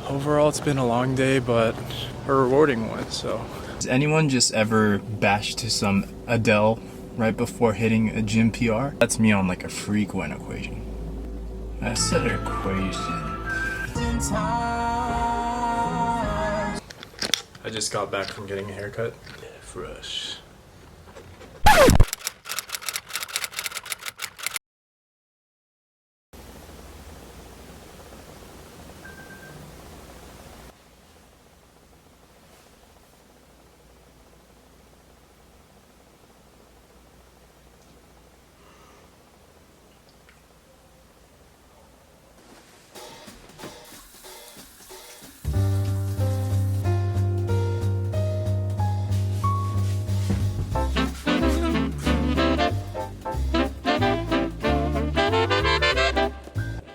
Overall, it's been a long day, but a rewarding one, so. Has anyone just ever bashed to some Adele right before hitting a gym PR? That's me on like a frequent equation. I said equation. I just got back from getting a haircut. Yeah, fresh.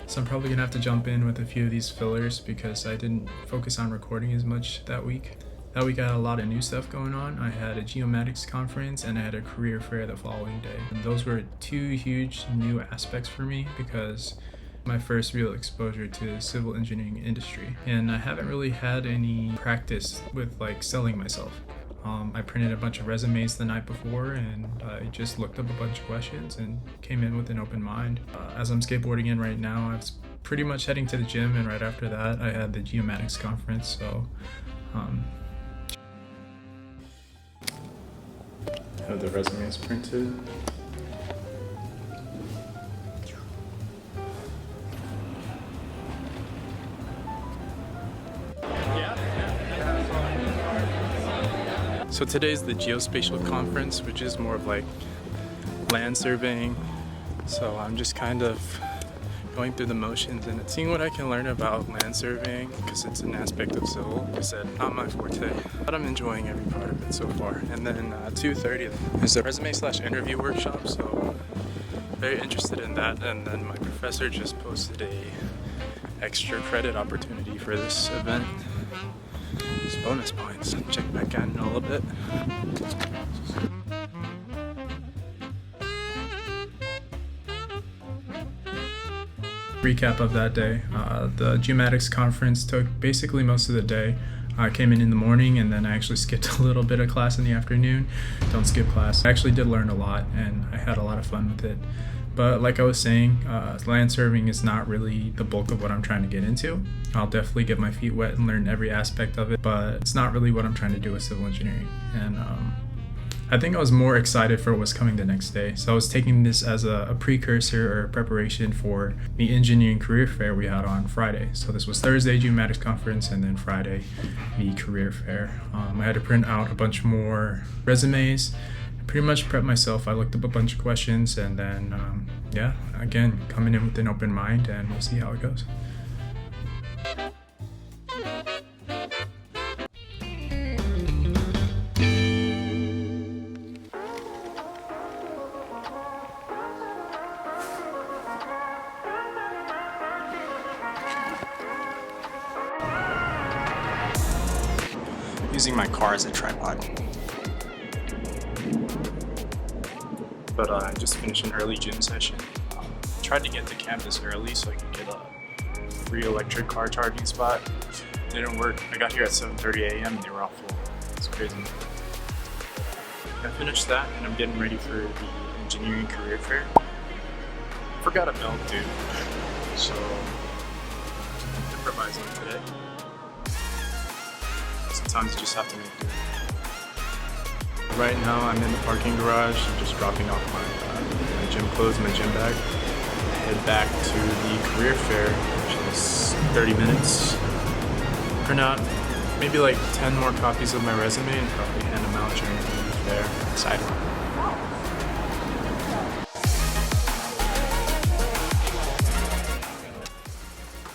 So I'm probably gonna have to jump in with a few of these fillers because I didn't focus on recording as much that week. That week I had a lot of new stuff going on. I had a geomatics conference and I had a career fair the following day. And those were two huge new aspects for me because my first real exposure to the civil engineering industry. And I haven't really had any practice with like selling myself. I printed a bunch of resumes the night before and I just looked up a bunch of questions and came in with an open mind. As I'm skateboarding in right now, I was pretty much heading to the gym, and right after that I had the geomatics conference, so have the resumes printed. So today's the geospatial conference, which is more of like land surveying. So I'm just kind of going through the motions and seeing what I can learn about land surveying because it's an aspect of civil. Like I said, not my forte, but I'm enjoying every part of it so far. And then 2:30 is a resume/interview workshop, so very interested in that. And then my professor just posted a extra credit opportunity for this event. It's bonus points. Check back in a little bit. Recap of that day. The geomatics conference took basically most of the day. I came in the morning and then I actually skipped a little bit of class in the afternoon. Don't skip class. I actually did learn a lot and I had a lot of fun with it. But like I was saying, land surveying is not really the bulk of what I'm trying to get into. I'll definitely get my feet wet and learn every aspect of it, but it's not really what I'm trying to do with civil engineering. And I think I was more excited for what was coming the next day. So I was taking this as a precursor or preparation for the engineering career fair we had on Friday. So this was Thursday, geomatics conference, and then Friday, the career fair. I had to print out a bunch more resumes. Pretty much prepped myself. I looked up a bunch of questions and then, yeah, again, coming in with an open mind and we'll see how it goes. Using my car as a tripod. But I just finished an early gym session. Tried to get to campus early so I could get a free electric car charging spot. Didn't work. I got here at 7:30 a.m. and they were all full. It's crazy. I finished that and I'm getting ready for the engineering career fair. Forgot a belt, dude. So improvising today. Sometimes you just have to make do. Right now I'm in the parking garage, just dropping off my gym clothes, my gym bag. Head back to the career fair, which is 30 minutes. Print out maybe like 10 more copies of my resume and probably hand them out during the fair sidewalk.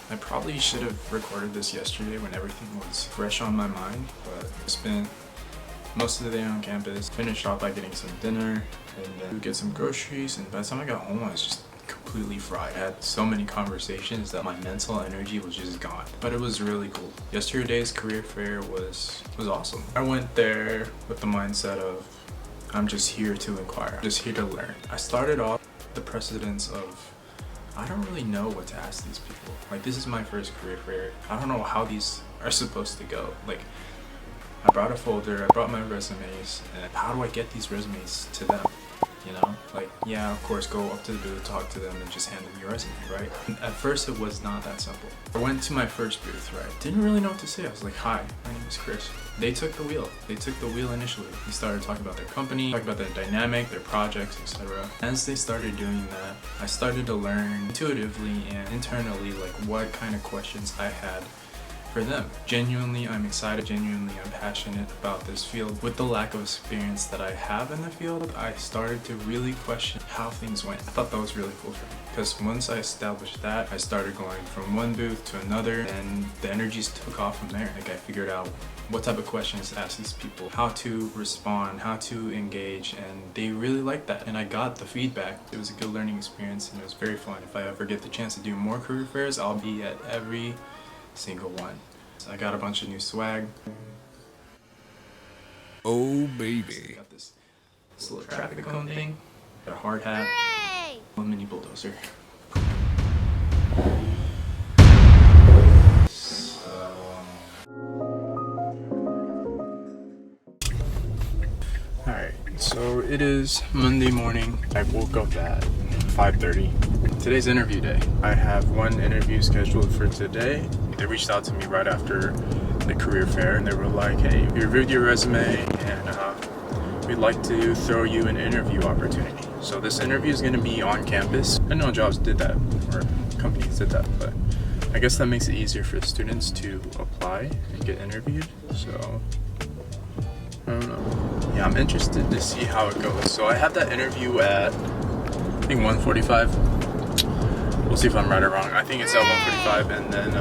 I probably should have recorded this yesterday when everything was fresh on my mind, but I spent most of the day on campus, finished off by getting some dinner and then get some groceries, and by the time I got home I was just completely fried. I had so many conversations that my mental energy was just gone, but it was really cool. Yesterday's career fair was awesome. I went there with the mindset of I'm just here to inquire, just here to learn. I started off the precedence of I don't really know what to ask these people. Like, this is my first career fair. I don't know how these are supposed to go. Like, I brought a folder, I brought my resumes, and how do I get these resumes to them? You know, like, yeah, of course, go up to the booth, talk to them, and just hand them your resume, right? At first, it was not that simple. I went to my first booth, right? Didn't really know what to say. I was like, hi, my name is Chris. They took the wheel. They took the wheel initially. They started talking about their company, talking about their dynamic, their projects, etc. As they started doing that, I started to learn intuitively and internally, like, what kind of questions I had for them. Genuinely, I'm excited. Genuinely, I'm passionate about this field. With the lack of experience that I have in the field, I started to really question how things went. I thought that was really cool for me, because once I established that, I started going from one booth to another, and the energies took off from there. Like, I figured out what type of questions to ask these people, how to respond, how to engage, and they really liked that. And I got the feedback. It was a good learning experience, and it was very fun. If I ever get the chance to do more career fairs, I'll be at every single one. So I got a bunch of new swag. Oh baby. Got this little traffic cone thing. Got a hard hat. Hooray! A mini bulldozer. Alright, so it is Monday morning. I woke up at 5:30. Today's interview day. I have one interview scheduled for today. They reached out to me right after the career fair, and they were like, hey, we reviewed your resume, and we'd like to throw you an interview opportunity. So this interview is going to be on campus. I know jobs did that, or companies did that, but I guess that makes it easier for students to apply and get interviewed. So I don't know. Yeah, I'm interested to see how it goes. So I have that interview at, I think, 1:45. We'll see if I'm right or wrong. I think it's at 1:45, and then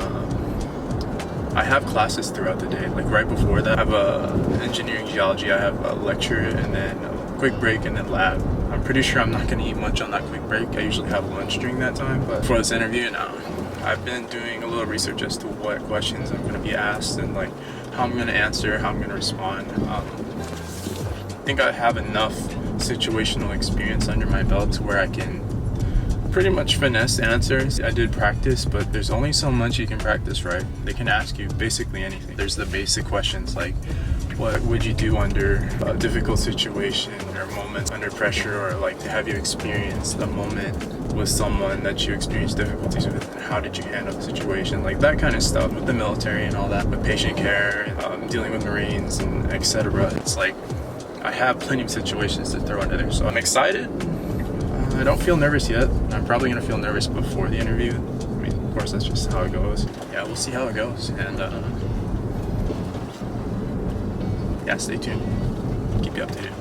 I have classes throughout the day. Like, right before that, I have engineering geology. I have a lecture, and then a quick break, and then lab. I'm pretty sure I'm not going to eat much on that quick break. I usually have lunch during that time, but for this interview, no. I've been doing a little research as to what questions I'm going to be asked, and like how I'm going to answer, how I'm going to respond. I think I have enough situational experience under my belt to where I can pretty much finesse answers. I did practice, but there's only so much you can practice, right? They can ask you basically anything. There's the basic questions like, what would you do under a difficult situation or moments under pressure, or like, have you experienced a moment with someone that you experienced difficulties with, and how did you handle the situation? Like that kind of stuff with the military and all that, with patient care, and, dealing with Marines and etc. It's like, I have plenty of situations to throw into there, so I'm excited. I don't feel nervous yet. I'm probably gonna feel nervous before the interview. I mean, of course, that's just how it goes. Yeah, we'll see how it goes, and yeah, stay tuned. Keep you updated.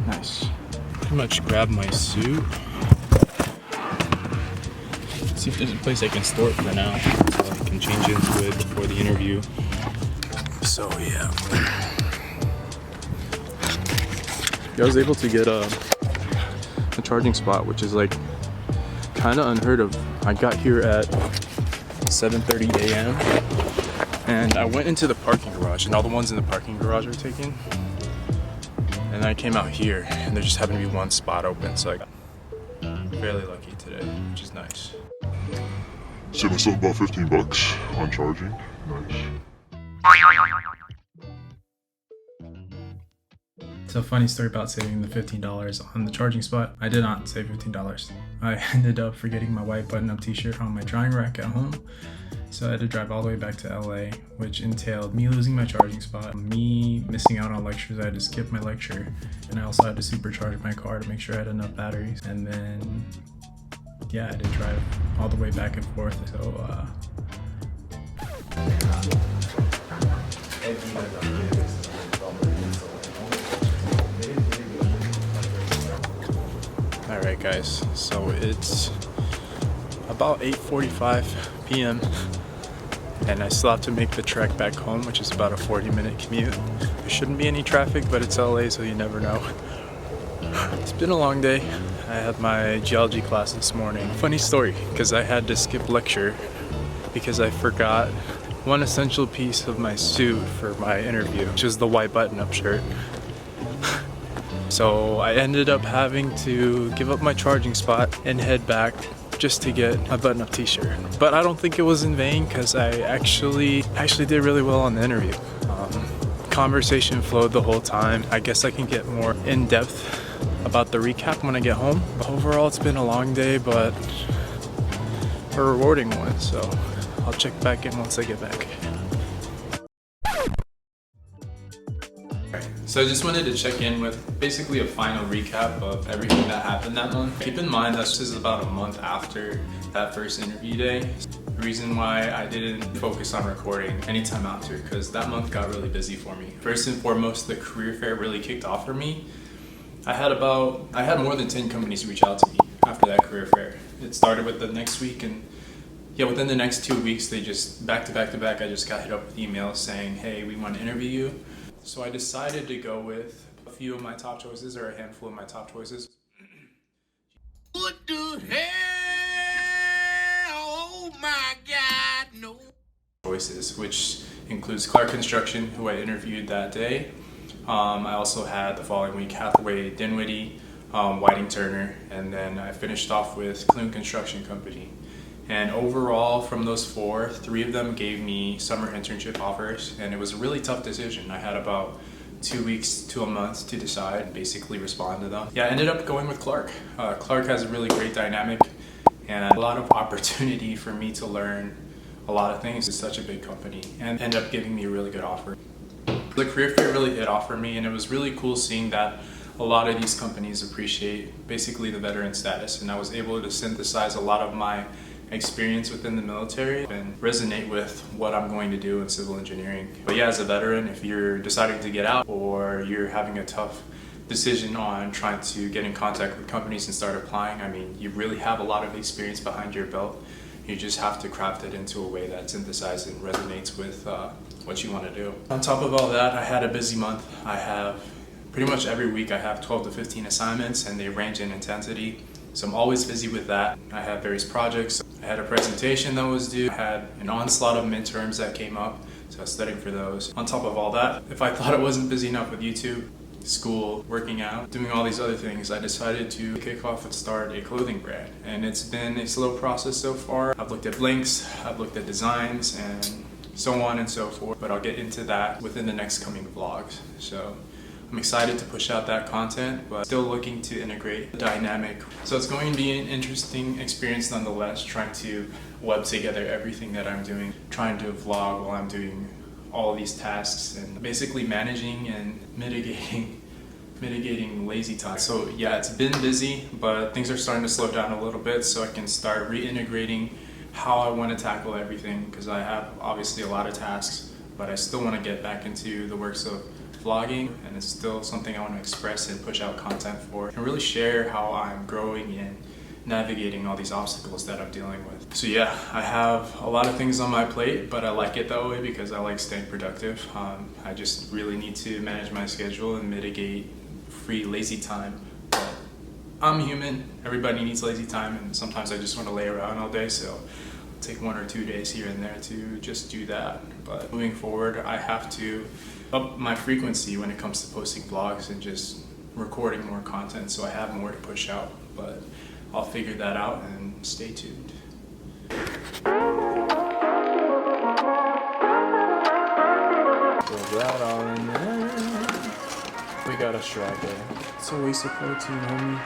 Nice. Pretty much grab my suit. See if there's a place I can store it for now, so I can change into it before the interview. So yeah, I was able to get a charging spot, which is like kind of unheard of. I got here at 7:30 a.m. and I went into the parking garage, and all the ones in the parking garage are taken. And I came out here, and there just happened to be one spot open, so I got fairly lucky today, which is nice. Saved myself about $15 on charging. Nice. So, funny story about saving the $15 on the charging spot. I did not save $15. I ended up forgetting my white button-up t-shirt on my drying rack at home. So I had to drive all the way back to LA, which entailed me losing my charging spot, me missing out on lectures. I had to skip my lecture, and I also had to supercharge my car to make sure I had enough batteries. And then, yeah, I had to drive all the way back and forth. So, Alright guys, so it's about 8:45 p.m. and I still have to make the trek back home, which is about a 40-minute commute. There shouldn't be any traffic, but it's LA, so you never know. It's been a long day. I had my geology class this morning. Funny story, because I had to skip lecture because I forgot one essential piece of my suit for my interview, which is the white button-up shirt. So I ended up having to give up my charging spot and head back just to get a button-up t-shirt. But I don't think it was in vain because I actually did really well on the interview. Conversation flowed the whole time. I guess I can get more in-depth about the recap when I get home. But overall, it's been a long day, but a rewarding one. So I'll check back in once I get back. So I just wanted to check in with basically a final recap of everything that happened that month. Keep in mind this is about a month after that first interview day. The reason why I didn't focus on recording anytime after, because that month got really busy for me. First and foremost, the career fair really kicked off for me. I had more than 10 companies reach out to me after that career fair. It started with the next week, and yeah, within the next 2 weeks, they just back to back, I just got hit up with emails saying, hey, we want to interview you. So I decided to go with a few of my top choices, or a handful of my top choices. What the hell? Oh my God, no. Choices, which includes Clark Construction, who I interviewed that day. I also had the following week Hathaway Dinwiddie, Whiting Turner, and then I finished off with Clune Construction Company. And overall, from those four, 3 of them gave me summer internship offers, and it was a really tough decision. I had about 2 weeks to a month to decide, basically respond to them. Yeah, I ended up going with Clark. Clark has a really great dynamic and a lot of opportunity for me to learn a lot of things. It's such a big company, and ended up giving me a really good offer. The career fair really hit off for me, and it was really cool seeing that a lot of these companies appreciate basically the veteran status, and I was able to synthesize a lot of my experience within the military and resonate with what I'm going to do in civil engineering. But yeah, as a veteran, if you're deciding to get out or you're having a tough decision on trying to get in contact with companies and start applying, I mean, you really have a lot of experience behind your belt. You just have to craft it into a way that synthesizes and resonates with what you want to do. On top of all that, I had a busy month. I have pretty much every week I have 12 to 15 assignments, and they range in intensity. So I'm always busy with that. I have various projects. I had a presentation that was due. I had an onslaught of midterms that came up, so I was studying for those. On top of all that, if I thought I wasn't busy enough with YouTube, school, working out, doing all these other things, I decided to kick off and start a clothing brand. And it's been a slow process so far. I've looked at links, I've looked at designs, and so on and so forth, but I'll get into that within the next coming vlogs. So I'm excited to push out that content, but still looking to integrate the dynamic. So it's going to be an interesting experience nonetheless, trying to web together everything that I'm doing, trying to vlog while I'm doing all of these tasks, and basically managing and mitigating lazy time. So yeah, it's been busy, but things are starting to slow down a little bit so I can start reintegrating how I want to tackle everything, because I have obviously a lot of tasks, but I still want to get back into the works of vlogging, and it's still something I want to express and push out content for, and really share how I'm growing and navigating all these obstacles that I'm dealing with. So yeah, I have a lot of things on my plate, but I like it that way because I like staying productive. I just really need to manage my schedule and mitigate free lazy time. But I'm human, everybody needs lazy time, and sometimes I just want to lay around all day, so I'll take 1 or 2 days here and there to just do that. But moving forward, I have to up my frequency when it comes to posting vlogs and just recording more content, so I have more to push out. But I'll figure that out, and stay tuned. Throw that all in there. We got a strawberry. It's a waste of protein, homie.